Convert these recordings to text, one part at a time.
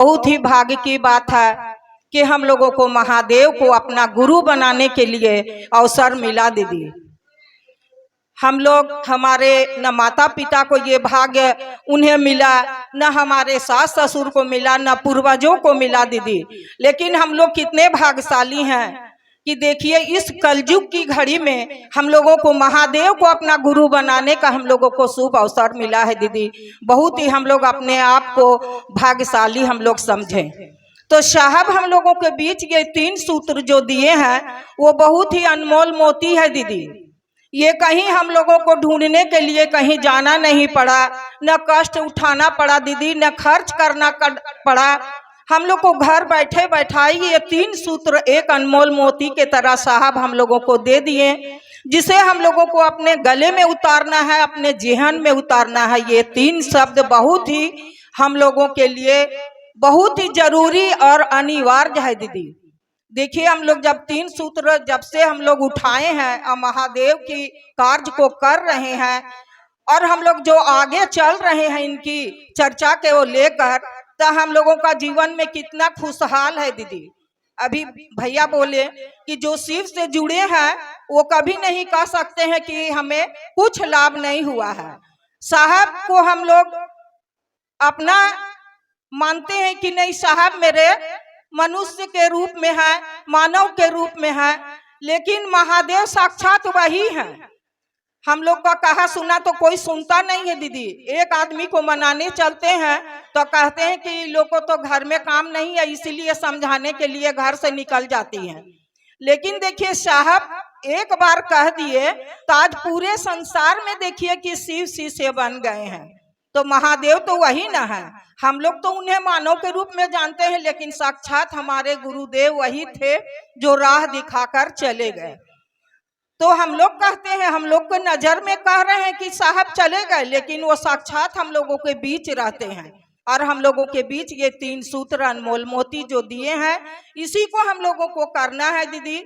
बहुत ही भाग्य की बात है कि हम लोगों को महादेव को अपना गुरु बनाने के लिए अवसर मिला दीदी। हम लोग हमारे न माता पिता को ये भाग्य उन्हें मिला, न हमारे सास ससुर को मिला, न पूर्वजों को मिला दीदी। लेकिन हम लोग कितने भाग्यशाली हैं कि देखिए इस कलयुग की घड़ी में हम लोगों को महादेव को अपना गुरु बनाने का हम लोगों को शुभ अवसर मिला है दीदी। बहुत ही हम लोग अपने आप को भाग्यशाली हम लोग समझें। तो साहब हम लोगों के बीच ये 3 सूत्र जो दिए हैं वो बहुत ही अनमोल मोती है दीदी। ये कहीं हम लोगों को ढूंढने के लिए कहीं जाना नहीं पड़ा, न कष्ट उठाना पड़ा दीदी, न खर्च करना पड़ा। हम लोग को घर बैठे बैठाई ये 3 सूत्र एक अनमोल मोती के तरह साहब हम लोगों को दे दिए, जिसे हम लोगों को अपने गले में उतारना है, अपने जेहन में उतारना है। ये 3 शब्द बहुत ही हम लोगों के लिए बहुत ही जरूरी और अनिवार्य है दीदी। देखिए हम लोग जब 3 सूत्र जब से हम लोग उठाए हैं और महादेव की कार्य को कर रहे हैं और हम लोग जो आगे चल रहे हैं इनकी चर्चा के वो लेकर, तो हम लोगों का जीवन में कितना खुशहाल है दीदी। अभी भैया बोले कि जो शिव से जुड़े हैं वो कभी नहीं कह सकते हैं कि हमें कुछ लाभ नहीं हुआ है। साहब को हम लोग अपना मानते हैं कि नहीं, साहब मेरे मनुष्य के रूप में है, मानव के रूप में है, लेकिन महादेव साक्षात वही है। हम लोग का कहा सुना तो कोई सुनता नहीं है दीदी। एक आदमी को मनाने चलते हैं तो कहते हैं कि लोग को तो घर में काम नहीं है, इसीलिए समझाने के लिए घर से निकल जाती हैं। लेकिन देखिए साहब एक बार कह दिए तो आज पूरे संसार में देखिए कि शिव शिष्य बन गए हैं। तो महादेव तो वही ना है। हम लोग तो उन्हें मानव के रूप में जानते हैं, लेकिन साक्षात हमारे गुरुदेव वही थे जो राह दिखाकर चले गए। तो हम लोग कहते हैं, हम लोग को नजर में कह रहे हैं कि साहब चले गए, लेकिन वो साक्षात हम लोगों के बीच रहते हैं। और हम लोगों के बीच ये 3 सूत्र अनमोल मोती जो दिए हैं, इसी को हम लोगों को करना है दीदी।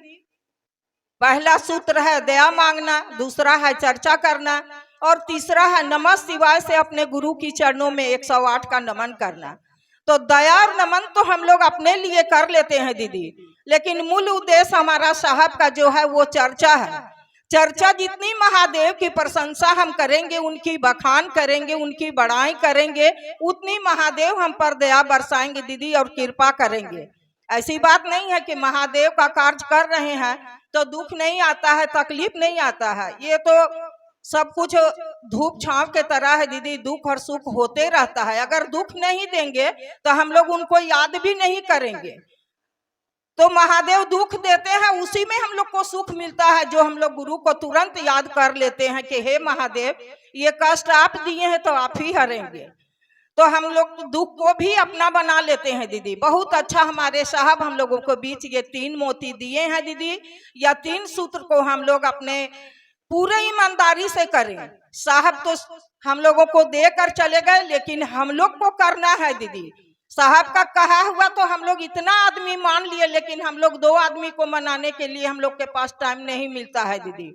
पहला सूत्र है दया मांगना, दूसरा है चर्चा करना, और तीसरा है नमः शिवाय से अपने गुरु की चरणों में 108 का नमन करना। तो दया और नमन तो हम लोग अपने लिए कर लेते हैं दीदी, लेकिन मूल उद्देश्य हमारा साहब का जो है वो चर्चा है। चर्चा जितनी महादेव की प्रशंसा हम करेंगे, उनकी बखान करेंगे, उनकी बड़ाई करेंगे, उतनी महादेव हम पर दया बरसाएंगे दीदी और कृपा करेंगे। ऐसी बात नहीं है कि महादेव का कार्य कर रहे हैं तो दुख नहीं आता है, तकलीफ नहीं आता है। ये तो सब कुछ धूप छांव के तरह है दीदी, दुख और सुख होते रहता है। अगर दुख नहीं देंगे तो हम लोग उनको याद भी नहीं करेंगे। तो महादेव दुख देते हैं, उसी में हम लोग को सुख मिलता है, जो हम लोग गुरु को तुरंत याद कर लेते हैं कि हे महादेव ये कष्ट आप दिए हैं तो आप ही हरेंगे। तो हम लोग दुख को भी अपना बना लेते हैं दीदी। बहुत अच्छा हमारे साहब हम लोगों को बीच ये 3 मोती दिए हैं दीदी। या 3 सूत्र को हम लोग अपने पूरे ईमानदारी से करें। साहब तो हम लोगों को देकर चले गए, लेकिन हम लोग को करना है दीदी। साहब का कहा हुआ तो हम लोग इतना आदमी मान लिए, लेकिन हम लोग 2 आदमी को मनाने के लिए हम लोग के पास टाइम नहीं मिलता है दीदी।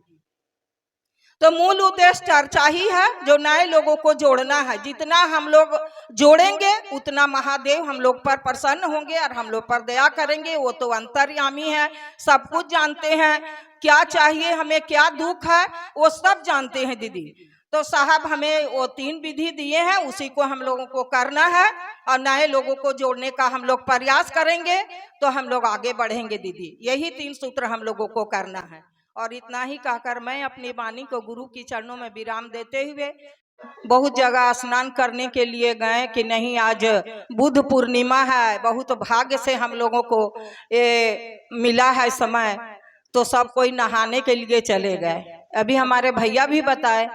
तो मूल उद्देश्य चर्चा ही है, जो नए लोगों को जोड़ना है। जितना हम लोग जोड़ेंगे उतना महादेव हम लोग पर प्रसन्न होंगे और हम लोग पर दया करेंगे। वो तो अंतर्यामी है, सब कुछ जानते हैं, क्या चाहिए हमें, क्या दुख है वो सब जानते हैं दीदी। तो साहब हमें वो 3 विधि दिए हैं, उसी को हम लोगों को करना है और नए लोगों को जोड़ने का हम लोग प्रयास करेंगे तो हम लोग आगे बढ़ेंगे दीदी। यही 3 सूत्र हम लोगों को करना है। और इतना ही कहकर मैं अपनी वाणी को गुरु की चरणों में विराम देते हुए, बहुत जगह स्नान करने के लिए गए कि नहीं आज बुध पूर्णिमा है, बहुत भाग्य से हम लोगों को ये मिला है समय, तो सब कोई नहाने के लिए चले गए। अभी हमारे भैया भी बताए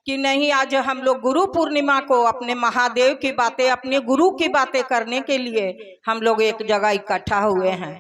कि नहीं आज हम लोग गुरु पूर्णिमा को अपने महादेव की बातें, अपने गुरु की बातें करने के लिए हम लोग एक जगह इकट्ठा हुए हैं।